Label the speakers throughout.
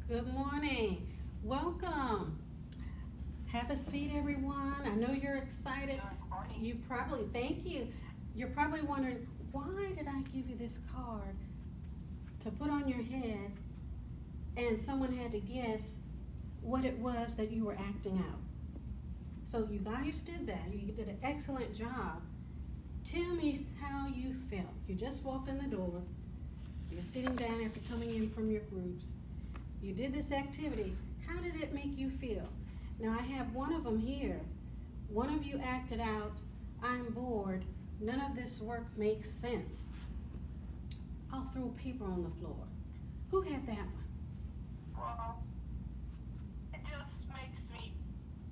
Speaker 1: Good morning. Welcome. Have a seat, everyone. I know you're excited.
Speaker 2: Good morning.
Speaker 1: Thank you. You're probably wondering, why did I give you this card to put on your head and someone had to guess what it was that you were acting out? So you guys did that. You did an excellent job. Tell me how you felt. You just walked in the door. You're sitting down after coming in from your groups. You did this activity. How did it make you feel? Now I have one of them here. One of you acted out, I'm bored. None of this work makes sense. I'll throw paper on the floor. Who had that one?
Speaker 2: Well, it just makes me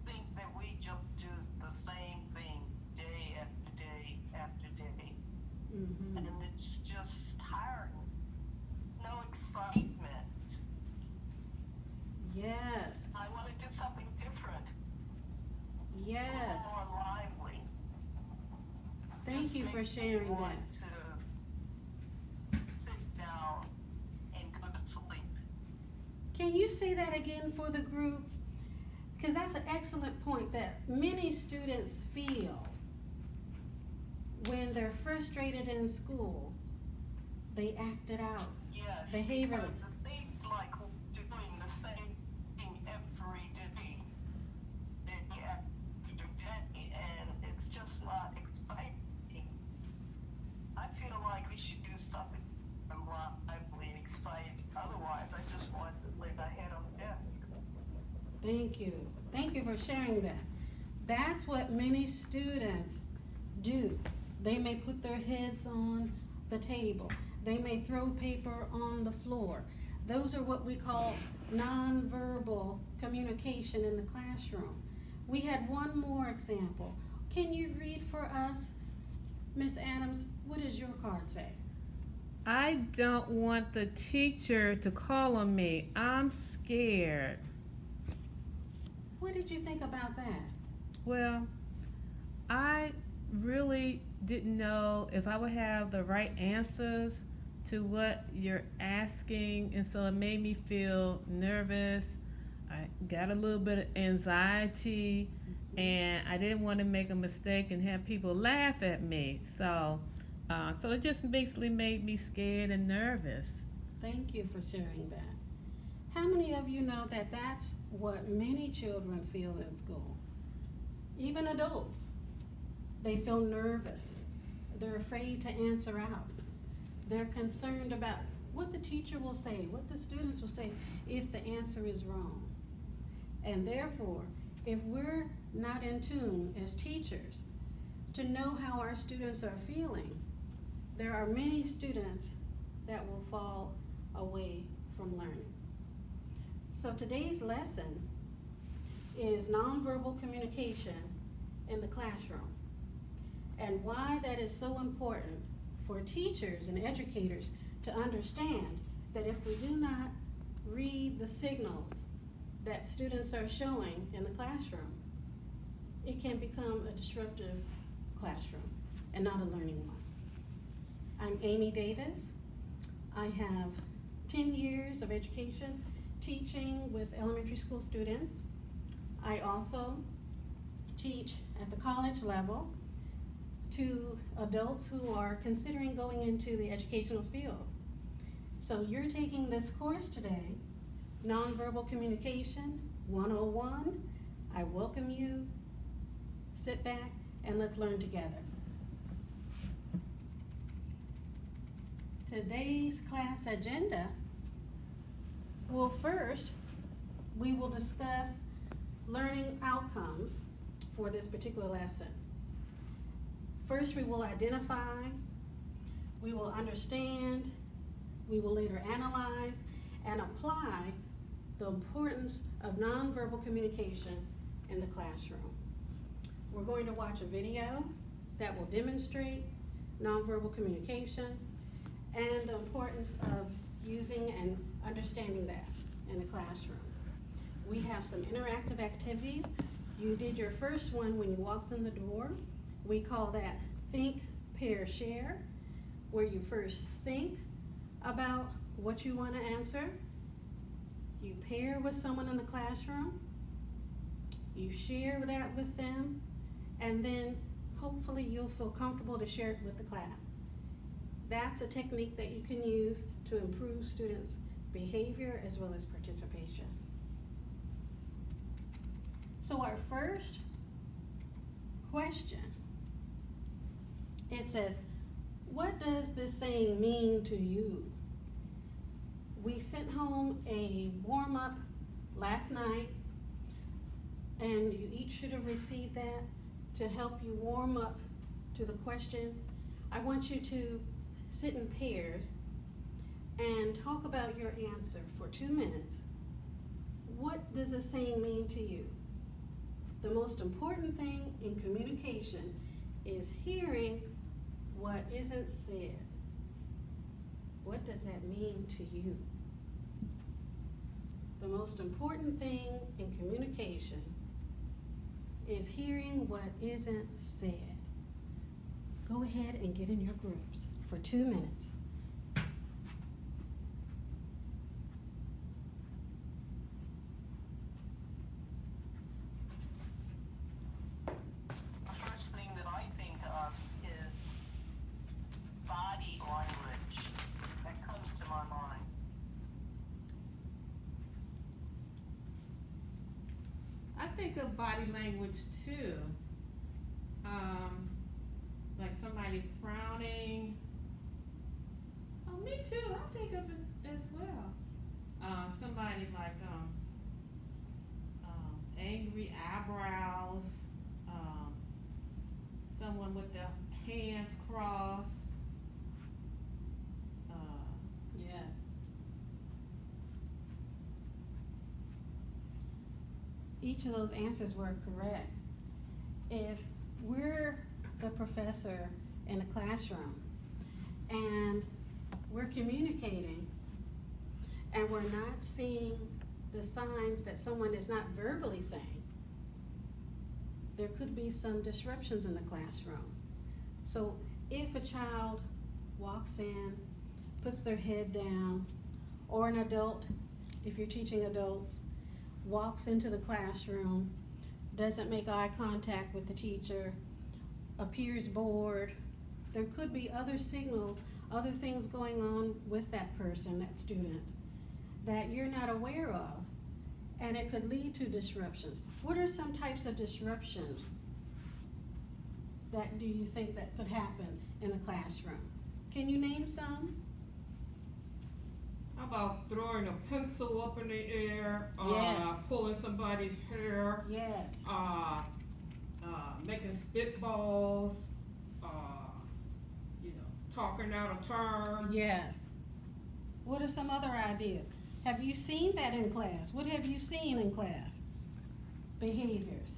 Speaker 2: think that we just do the same thing day after day after day.
Speaker 1: Mm-hmm.
Speaker 2: And it's just tiring. No excitement.
Speaker 1: Yes.
Speaker 2: I want to do something different. A
Speaker 1: Yes.
Speaker 2: little more lively.
Speaker 1: Thank you for
Speaker 2: Makes me
Speaker 1: sharing
Speaker 2: want
Speaker 1: that.
Speaker 2: to sit down and go to sleep.
Speaker 1: Can you say that again for the group? Because that's an excellent point that many students feel when they're frustrated in school. They act it out
Speaker 2: Yes,
Speaker 1: behaviorally.
Speaker 2: because it seems like we're doing the same thing every day, day after day, and it's just not exciting. I feel like we should do something lively and exciting. Otherwise, I just want to lay my head on the desk.
Speaker 1: Thank you. Thank you for sharing that. That's what many students do. They may put their heads on the table. They may throw paper on the floor. Those are what we call nonverbal communication in the classroom. We had one more example. Can you read for us, Miss Adams? What does your card say?
Speaker 3: I don't want the teacher to call on me. I'm scared.
Speaker 1: What did you think about that?
Speaker 3: Well, I really didn't know if I would have the right answers to what you're asking, and so it made me feel nervous. I got a little bit of anxiety, and I didn't want to make a mistake and have people laugh at me. So it just basically made me scared and nervous.
Speaker 1: Thank you for sharing that. How many of you know that that's what many children feel in school? Even adults. They feel nervous. They're afraid to answer out. They're concerned about what the teacher will say, what the students will say if the answer is wrong. And therefore, if we're not in tune as teachers to know how our students are feeling, there are many students that will fall away from learning. So today's lesson is nonverbal communication in the classroom and why that is so important for teachers and educators to understand that if we do not read the signals that students are showing in the classroom, it can become a disruptive classroom and not a learning one. I'm Amy Davis. I have 10 years of education teaching with elementary school students. I also teach at the college level to adults who are considering going into the educational field. So you're taking this course today, Nonverbal Communication 101. I welcome you. Sit back and let's learn together. Today's class agenda, well, first, we will discuss learning outcomes for this particular lesson. First, we will identify, we will understand, we will later analyze and apply the importance of nonverbal communication in the classroom. We're going to watch a video that will demonstrate nonverbal communication and the importance of using and understanding that in the classroom. We have some interactive activities. You did your first one when you walked in the door. We call that Think, Pair, Share, where you first think about what you want to answer. You pair with someone in the classroom, you share that with them, and then hopefully you'll feel comfortable to share it with the class. That's a technique that you can use to improve students' behavior as well as participation. So our first question, it says, what does this saying mean to you? We sent home a warm-up last night, and you each should have received that to help you warm up to the question. I want you to sit in pairs and talk about your answer for 2 minutes. What does this saying mean to you? The most important thing in communication is hearing what isn't said. What does that mean to you? The most important thing in communication is hearing what isn't said. Go ahead and get in your groups for 2 minutes.
Speaker 2: The first thing that I think of is body language. That comes to my mind.
Speaker 3: I think of body language too. Like somebody frowning. Oh, me too. I think of it as well. Somebody like angry eyebrows. Someone with their hands crossed.
Speaker 1: Yes. Each of those answers were correct. If we're the professor in a classroom and we're communicating and we're not seeing the signs that someone is not verbally saying, there could be some disruptions in the classroom. So if a child walks in, puts their head down, or an adult, if you're teaching adults, walks into the classroom, doesn't make eye contact with the teacher, appears bored, there could be other signals, other things going on with that person, that student, that you're not aware of, and it could lead to disruptions. What are some types of disruptions that do you think that could happen in a classroom? Can you name some?
Speaker 3: How about throwing a pencil up in the air?
Speaker 1: Yes.
Speaker 3: Pulling somebody's hair?
Speaker 1: Yes.
Speaker 3: Making spitballs? Talking out of turn?
Speaker 1: Yes. What are some other ideas? Have you seen that in class? What have you seen in class? Behaviors.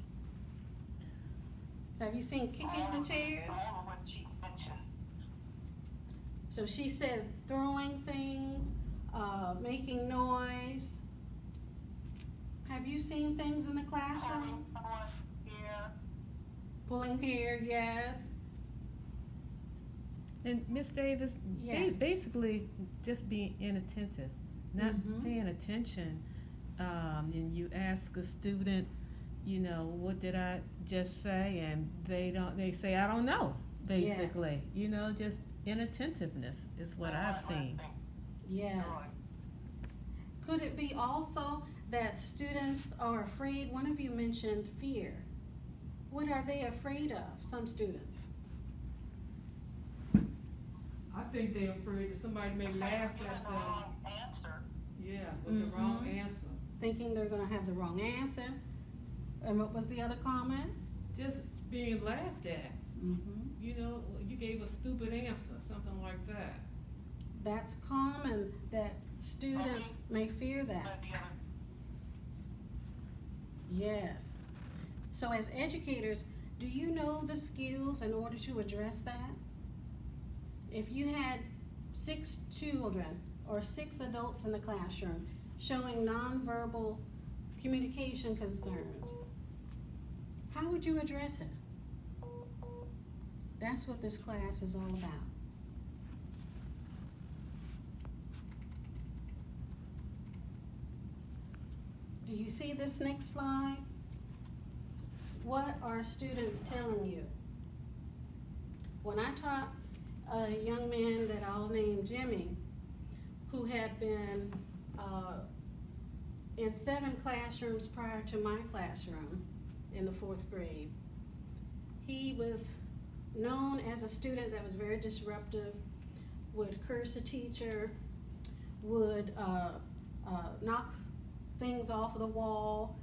Speaker 1: Have you seen kicking the chairs?
Speaker 2: All of what she mentioned.
Speaker 1: So she said throwing things, making noise. Have you seen things in the classroom? Pulling hair, yes.
Speaker 3: And Miss Davis,
Speaker 1: Yes.
Speaker 3: basically just being inattentive, not
Speaker 1: Mhm.
Speaker 3: paying attention. And you ask a student, what did I just say? And they say, I don't know, basically. Just inattentiveness is what I've seen.
Speaker 1: Yes. Could it be also that students are afraid? One of you mentioned fear. What are they afraid of, some students?
Speaker 3: I think they're afraid that somebody may laugh at
Speaker 2: the
Speaker 3: them.
Speaker 2: wrong answer.
Speaker 3: Yeah, with the wrong
Speaker 1: Mhm.
Speaker 3: answer.
Speaker 1: Thinking they're gonna have the wrong answer? And what was the other comment?
Speaker 3: Just being laughed at.
Speaker 1: Mm-hmm.
Speaker 3: You gave a stupid answer, something like that.
Speaker 1: That's common that students may fear that.
Speaker 2: But the other
Speaker 1: Yes. So as educators, do you know the skills in order to address that? If you had 6 children or 6 adults in the classroom showing nonverbal communication concerns, how would you address it? That's what this class is all about. you see this next slide? What are students telling you? When I taught a young man that I'll name Jimmy, who had been in 7 classrooms prior to my classroom in the 4th grade, he was known as a student that was very disruptive, would curse a teacher, would knock things off of the wall,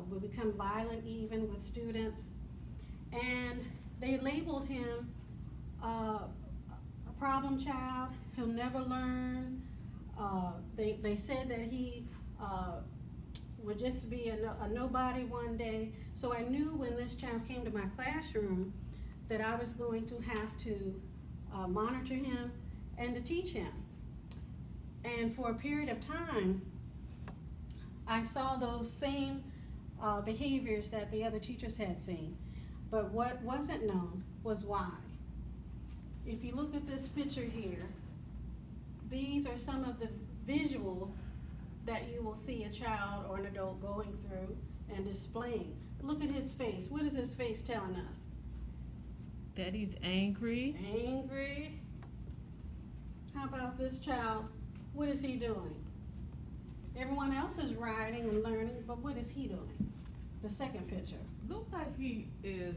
Speaker 1: would become violent even with students. And they labeled him a problem child. He'll never learn. They said that he would just be a nobody one day. So I knew when this child came to my classroom that I was going to have to monitor him and to teach him. And for a period of time, I saw those same behaviors that the other teachers had seen. But what wasn't known was why. If you look at this picture here, these are some of the visual that you will see a child or an adult going through and displaying. Look at his face. What is his face telling us?
Speaker 3: That he's angry.
Speaker 1: Angry. How about this child? What is he doing? Everyone else is writing and learning, but what is he doing? The second picture.
Speaker 3: Look like he is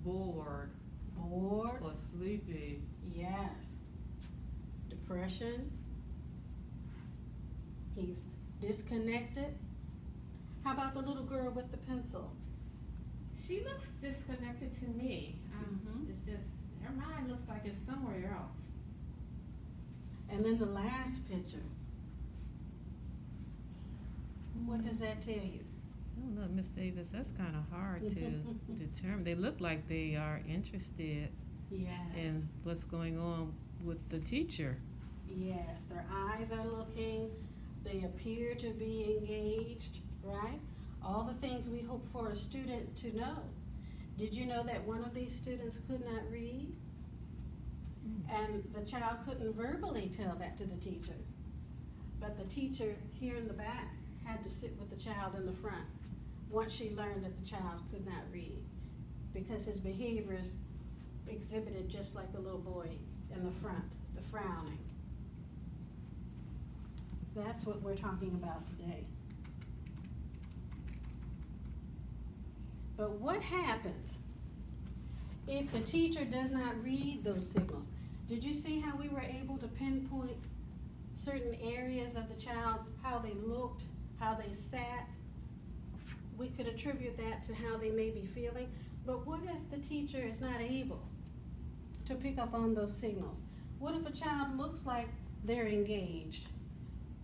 Speaker 3: bored
Speaker 1: Bored.
Speaker 3: or sleepy.
Speaker 1: Yes. Depression. He's disconnected. How about the little girl with the pencil?
Speaker 3: She looks disconnected to me.
Speaker 1: Mhm.
Speaker 3: It's just, her mind looks like it's somewhere else.
Speaker 1: And then the last picture. What does that tell you?
Speaker 3: I don't know, Miss Davis, that's kind of hard to determine. They look like they are interested
Speaker 1: Yes.
Speaker 3: in what's going on with the teacher.
Speaker 1: Yes, their eyes are looking, they appear to be engaged, right? All the things we hope for a student to know. Did you know that one of these students could not read? And the child couldn't verbally tell that to the teacher. But the teacher here in the back had to sit with the child in the front once she learned that the child could not read, because his behaviors exhibited just like the little boy in the front, the frowning. That's what we're talking about today. But what happens if the teacher does not read those signals? Did you see how we were able to pinpoint certain areas of the child's, how they looked, how they sat? We could attribute that to how they may be feeling. But what if the teacher is not able to pick up on those signals? What if a child looks like they're engaged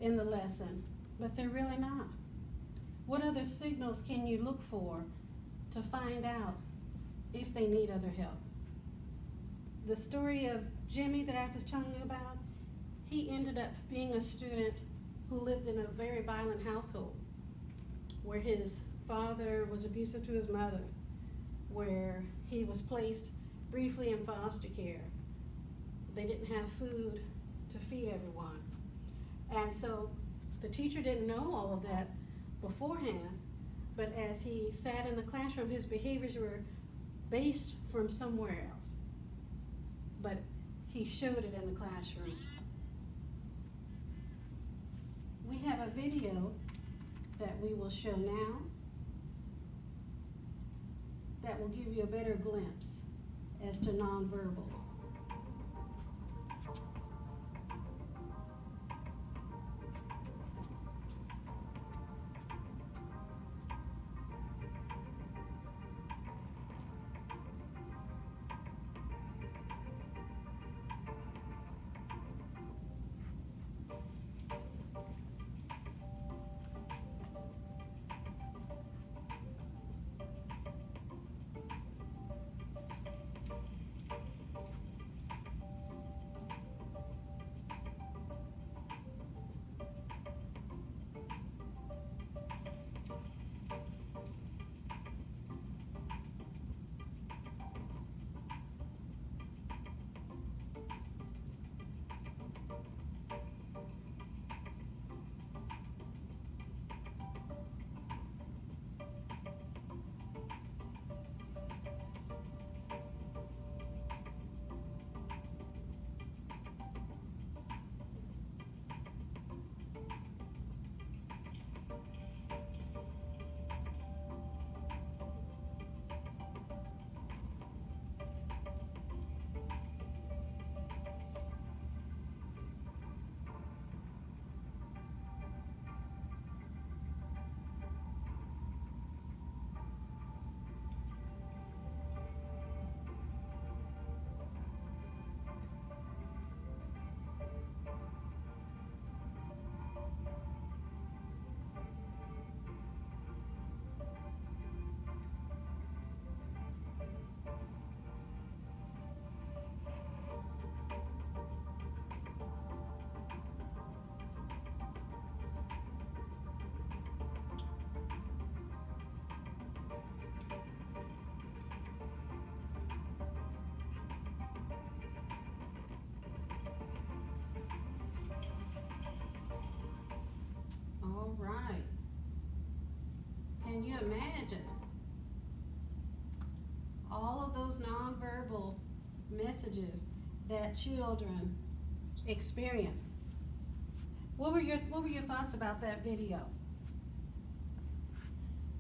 Speaker 1: in the lesson, but they're really not? What other signals can you look for to find out if they need other help? The story of Jimmy that I was telling you about, he ended up being a student who lived in a very violent household, where his father was abusive to his mother, where he was placed briefly in foster care. They didn't have food to feed everyone. And so the teacher didn't know all of that beforehand, but as he sat in the classroom, his behaviors were based from somewhere else. But he showed it in the classroom. We have a video that we will show now that will give you a better glimpse as to nonverbal. right. Can you imagine all of those nonverbal messages that children experience? What were your thoughts about that video?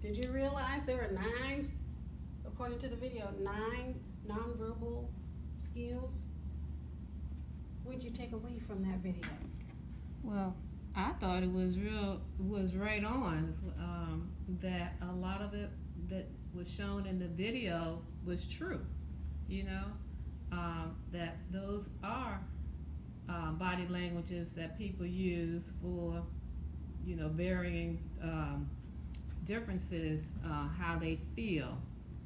Speaker 1: Did you realize there were 9, according to the video, 9 nonverbal skills? What did you take away from that video?
Speaker 3: Well, I thought it was right on. That a lot of it that was shown in the video was true. You know, that those are body languages that people use for, you know, varying differences, how they feel,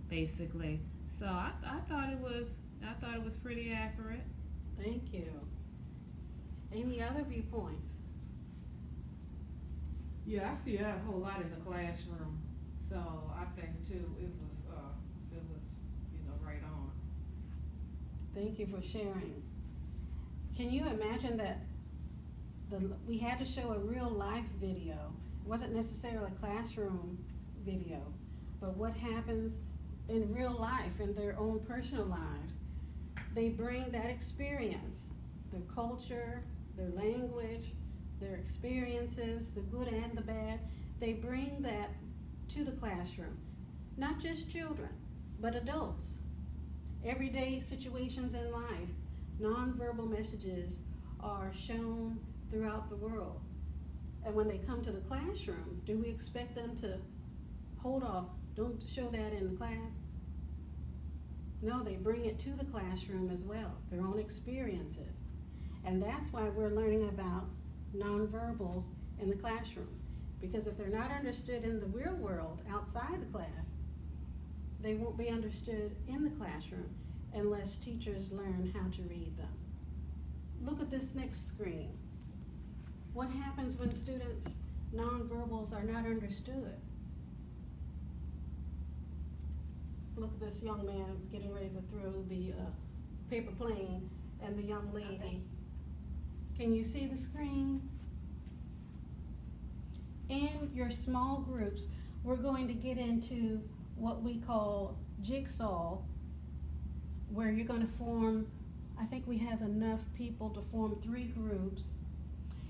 Speaker 3: basically. So I thought it was pretty accurate.
Speaker 1: Thank you. Any other viewpoints?
Speaker 3: Yeah, I see that a whole lot in the classroom. So I think too it was you know right on.
Speaker 1: Thank you for sharing. Can you imagine that we had to show a real life video? It wasn't necessarily a classroom video, but what happens in real life, in their own personal lives. They bring that experience, their culture, their language, their experiences, the good and the bad. They bring that to the classroom. Not just children, but adults. Everyday situations in life, nonverbal messages are shown throughout the world. And when they come to the classroom, do we expect them to hold off, don't show that in the class? No, they bring it to the classroom as well, their own experiences. And that's why we're learning about nonverbals in the classroom. Because if they're not understood in the real world, outside the class, they won't be understood in the classroom unless teachers learn how to read them. Look at this next screen. What happens when students' nonverbals are not understood? Look at this young man getting ready to throw the paper plane and the young lady. Can you see the screen? In your small groups, we're going to get into what we call jigsaw, where you're going to form, I think we have enough people to form 3 groups.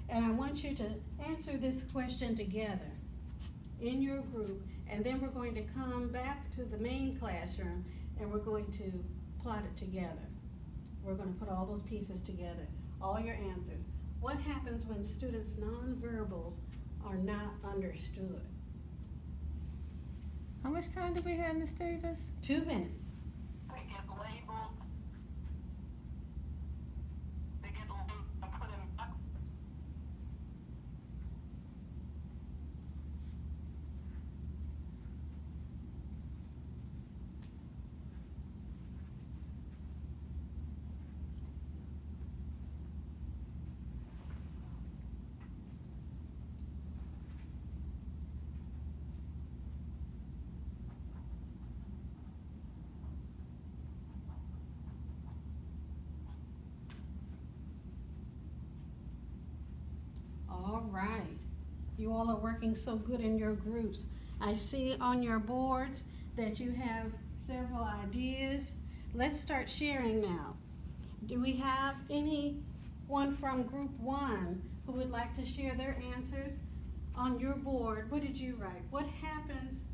Speaker 1: And I want you to answer this question together in your group, and then we're going to come back to the main classroom and we're going to plot it together. We're going to put all those pieces together, all your answers. What happens when students' nonverbals are not understood?
Speaker 3: How much time do we have, Ms. Davis?
Speaker 1: 2 minutes.
Speaker 2: They get labeled. They get labeled and put in boxes.
Speaker 1: All right. You all are working so good in your groups. I see on your boards that you have several ideas. Let's start sharing now. Do we have anyone from group 1 who would like to share their answers? On your board, what did you write? What happens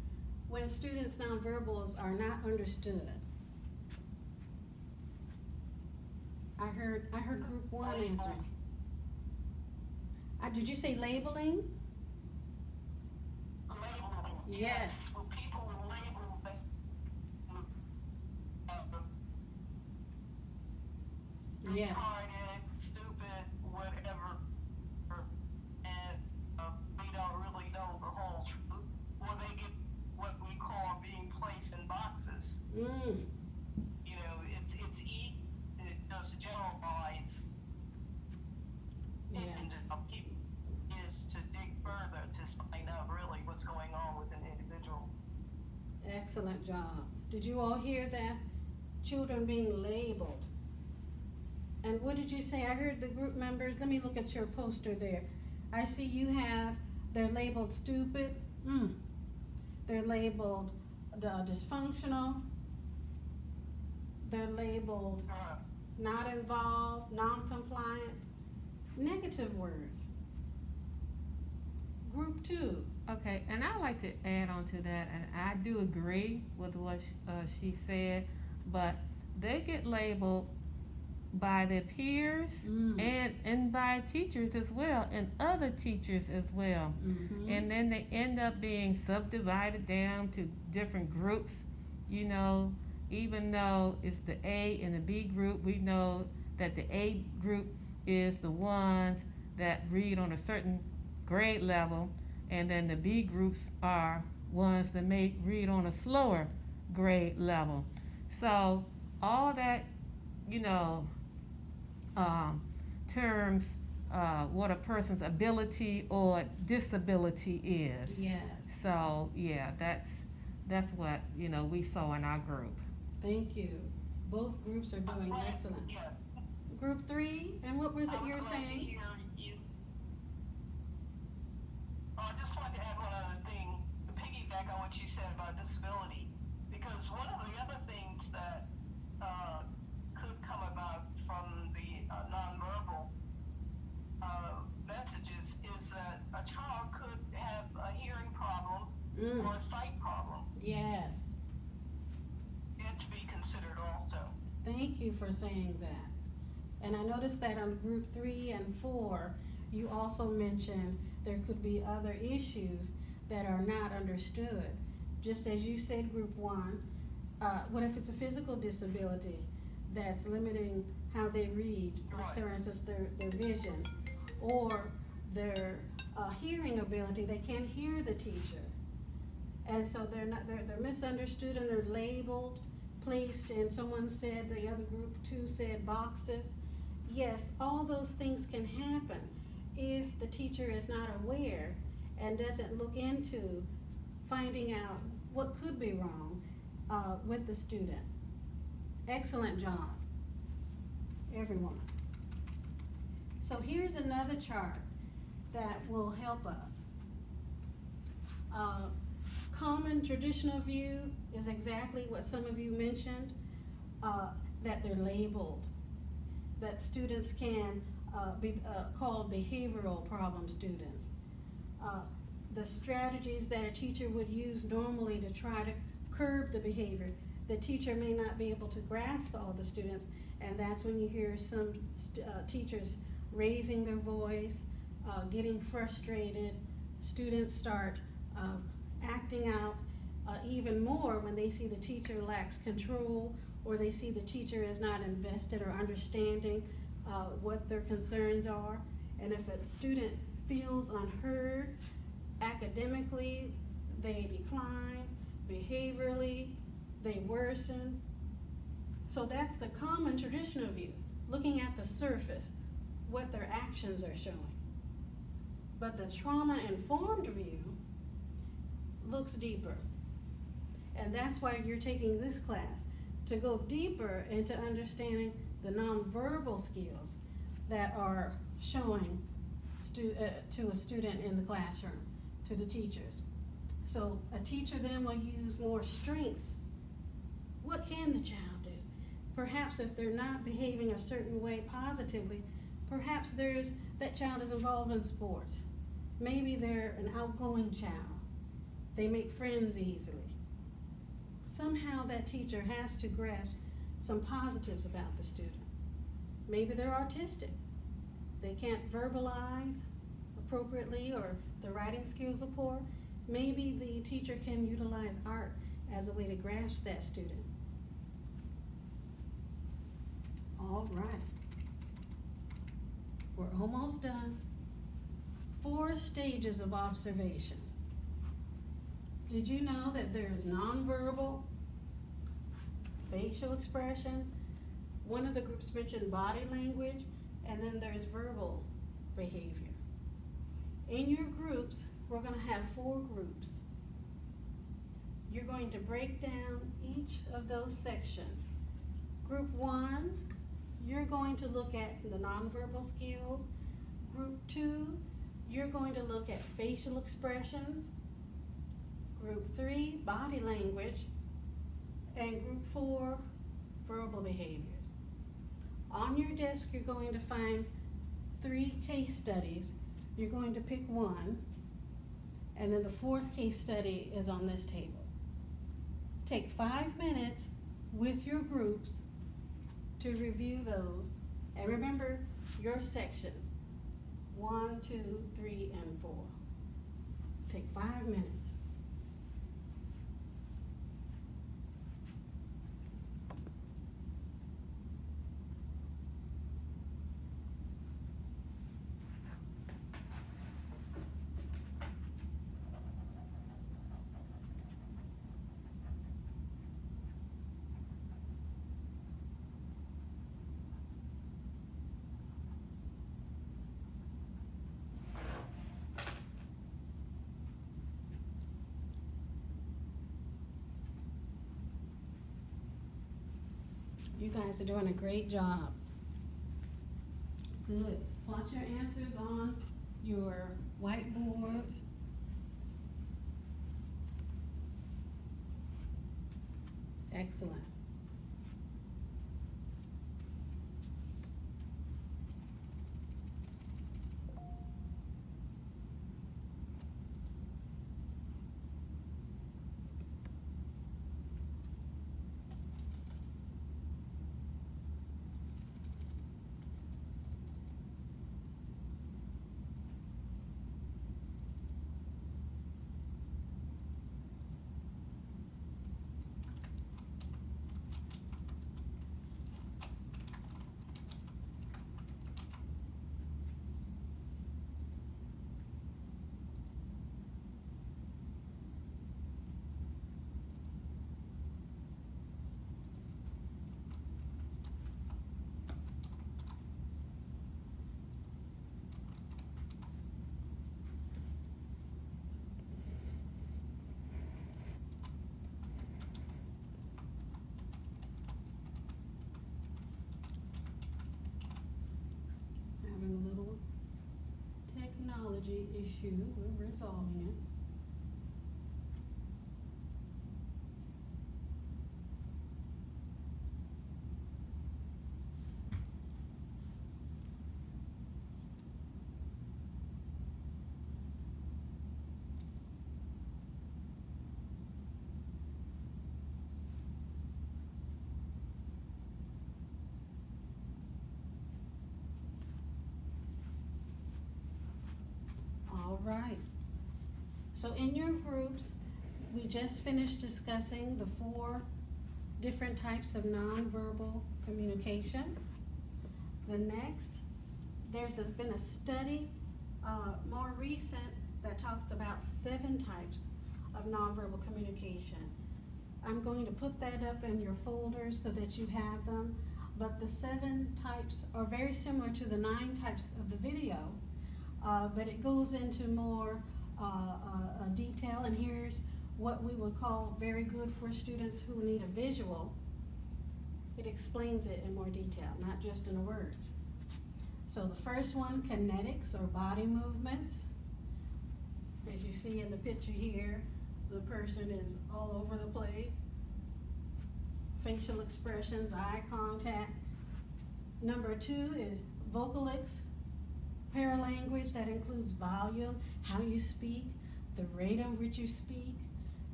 Speaker 1: when students' nonverbals are not understood? I heard group 1 answering. Did you say labeling?
Speaker 2: Labeling.
Speaker 1: Yes.
Speaker 2: Well, people will label things.
Speaker 1: Yeah.
Speaker 2: Retarded, stupid, whatever, and we don't really know the whole truth. Or they get what we call being placed in boxes.
Speaker 1: Mm.
Speaker 2: You know, it's easy. It does generalize.
Speaker 1: Yeah.
Speaker 2: And is to dig further to find out really what's going on with an individual.
Speaker 1: Excellent job. Did you all hear that? Children being labeled. And what did you say? I heard the group members, let me look at your poster there. I see you have They're labeled stupid. They're labeled dysfunctional. They're labeled not involved, non-compliant. Negative words. Group 2.
Speaker 3: Okay, and I like to add on to that, and I do agree with what she said, but they get labeled by their peers and by teachers as well, and other teachers as well. And then they end up being subdivided down to different groups, you know, even though it's the A and the B group, we know that the A group is the ones that read on a certain grade level, and then the B groups are ones that may read on a slower grade level. So all that, you know, terms what a person's ability or disability is.
Speaker 1: Yes.
Speaker 3: So yeah, that's what, you know, we saw in our group.
Speaker 1: Thank you. Both groups are doing excellent.
Speaker 2: Yeah.
Speaker 1: Group 3, and what was it you're saying?
Speaker 2: I just wanted to add one other thing to piggyback on what you said about disability, because one of the other things that could come about from the nonverbal messages is that a child could have a hearing problem or a sight problem.
Speaker 1: Yes.
Speaker 2: And to be considered also.
Speaker 1: Thank you for saying that. And I noticed that on group 3 and 4, you also mentioned there could be other issues that are not understood. Just as you said, group 1, what if it's a physical disability that's limiting how they read, for instance, their vision, or their hearing ability, they can't hear the teacher. And so they're misunderstood and they're labeled, placed in, someone said, the other group 2 said boxes. Yes, all those things can happen if the teacher is not aware and doesn't look into finding out what could be wrong with the student. Excellent job, everyone. So here's another chart that will help us. Common traditional view is exactly what some of you mentioned, that they're labeled, that students can be called behavioral problem students. The strategies that a teacher would use normally to try to curb the behavior, the teacher may not be able to grasp all the students, and that's when you hear some teachers raising their voice, getting frustrated. Students start acting out even more when they see the teacher lacks control, or they see the teacher is not invested or understanding what their concerns are. And if a student feels unheard, academically, they decline, behaviorally, they worsen. So that's the common traditional view, looking at the surface, what their actions are showing. But the trauma-informed view looks deeper. And that's why you're taking this class, to go deeper into understanding the nonverbal skills that are showing to a student in the classroom, to the teachers. So a teacher then will use more strengths. What can the child do? Perhaps if they're not behaving a certain way positively, perhaps that child is involved in sports. Maybe they're an outgoing child. They make friends easily. Somehow that teacher has to grasp some positives about the student. Maybe they're autistic. They can't verbalize appropriately, or the writing skills are poor. Maybe the teacher can utilize art as a way to grasp that student. All right. We're almost done. 4 stages of observation. Did you know that there's nonverbal, facial expression? One of the groups mentioned body language, and then there's verbal behavior. In your groups, we're going to have 4 groups. You're going to break down each of those sections. Group 1, you're going to look at the nonverbal skills. Group 2, you're going to look at facial expressions, group 3, body language, and group 4, verbal behaviors. On your desk, you're going to find 3 case studies. You're going to pick one, and then the 4th case study is on this table. Take 5 minutes with your groups to review those, and remember your sections, 1, 2, 3, and 4. Take 5 minutes. You guys are doing a great job. Good. Plot your answers on your whiteboards. Excellent. Having a little technology issue. We're resolving it. All right. So in your groups, we just finished discussing the 4 different types of nonverbal communication. The next, been a study, more recent, that talked about 7 types of nonverbal communication. I'm going to put that up in your folders so that you have them, but the 7 types are very similar to the 9 types of the video, but it goes into more detail, and here's what we would call very good for students who need a visual. It explains it in more detail, not just in words. So the first one, kinetics or body movements. As you see in the picture here, the person is all over the place. Facial expressions, eye contact. Number 2 is vocalics, paralanguage, that includes volume, how you speak, the rate in which you speak,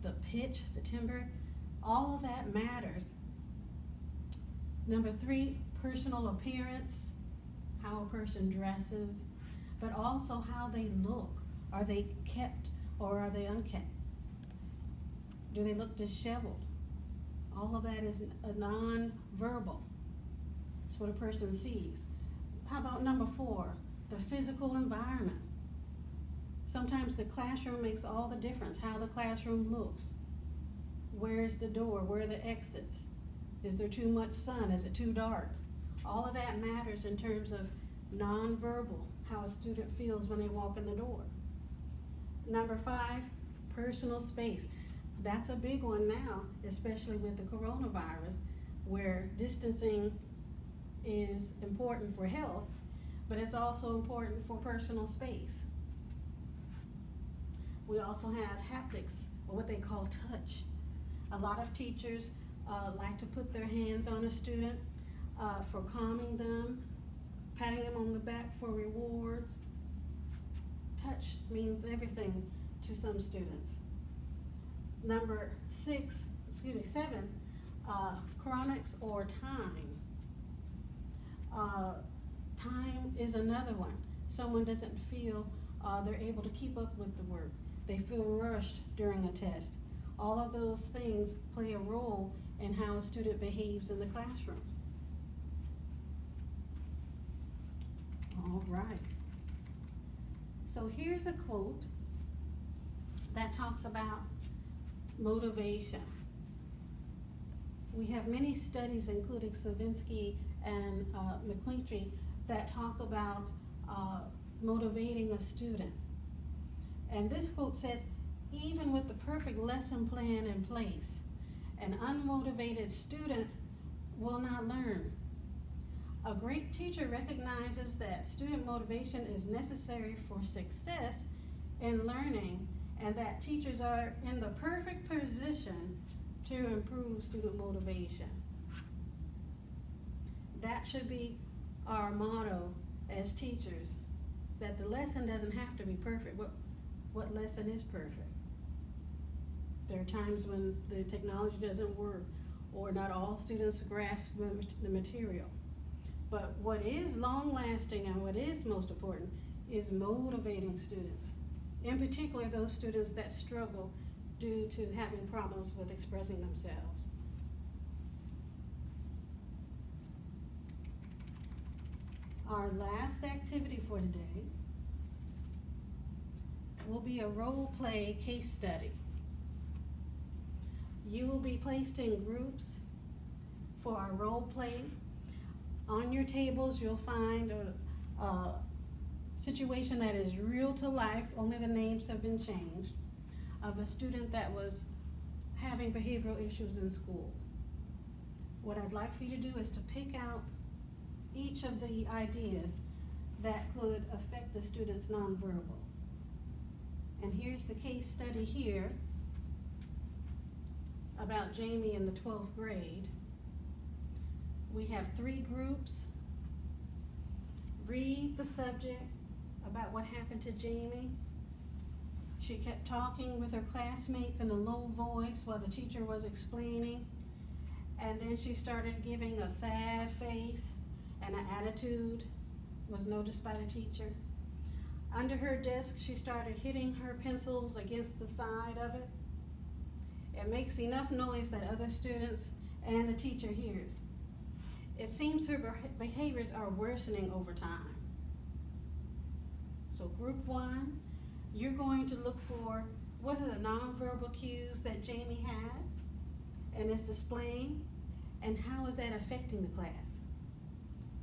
Speaker 1: the pitch, the timbre, all of that matters. Number 3, personal appearance, how a person dresses, but also how they look. Are they kept or are they unkept? Do they look disheveled? All of that is a non-verbal. It's what a person sees. How about number 4, the physical environment? Sometimes the classroom makes all the difference, how the classroom looks. Where's the door? Where are the exits? Is there too much sun? Is it too dark? All of that matters in terms of nonverbal, how a student feels when they walk in the door. Number 5, personal space. That's a big one now, especially with the coronavirus, where distancing is important for health, but it's also important for personal space. We also have haptics, or what they call touch. A lot of teachers like to put their hands on a student for calming them, patting them on the back for rewards. Touch means everything to some students. Number 7, chronics or time. Time is another one. Someone doesn't feel they're able to keep up with the work. They feel rushed during a test. All of those things play a role in how a student behaves in the classroom. All right. So here's a quote that talks about motivation. We have many studies, including Savinsky and McClintrey, that talk about motivating a student. And this quote says, even with the perfect lesson plan in place, an unmotivated student will not learn. A great teacher recognizes that student motivation is necessary for success in learning, and that teachers are in the perfect position to improve student motivation. That should be our motto as teachers, that the lesson doesn't have to be perfect. What lesson is perfect? There are times when the technology doesn't work, or not all students grasp the material. But what is long-lasting and what is most important is motivating students. In particular, those students that struggle due to having problems with expressing themselves. Our last activity for today will be a role play case study. You will be placed in groups for our role play. On your tables, you'll find a situation that is real to life, only the names have been changed, of a student that was having behavioral issues in school. What I'd like for you to do is to pick out each of the ideas that could affect the student's nonverbal. And here's the case study here about Jamie in the 12th grade. We have 3 groups. Read the subject about what happened to Jamie. She kept talking with her classmates in a low voice while the teacher was explaining. And then she started giving a sad face, and an attitude was noticed by the teacher. Under her desk, she started hitting her pencils against the side of it. It makes enough noise that other students and the teacher hears. It seems her behaviors are worsening over time. So group 1, you're going to look for what are the nonverbal cues that Jamie had and is displaying, and how is that affecting the class.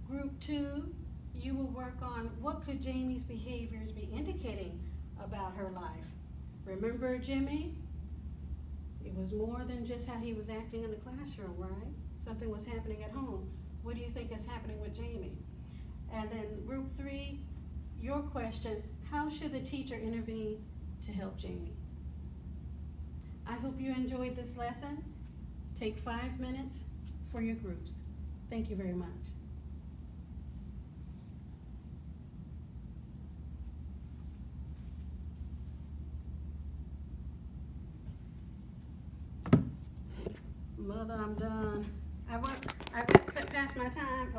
Speaker 1: Group 2, you will work on what could Jamie's behaviors be indicating about her life. Remember Jimmy? It was more than just how he was acting in the classroom, right? Something was happening at home. What do you think is happening with Jamie? And then group 3, your question, how should the teacher intervene to help Jamie? I hope you enjoyed this lesson. Take 5 minutes for your groups. Thank you very much. Mother, I'm done. I got past my time.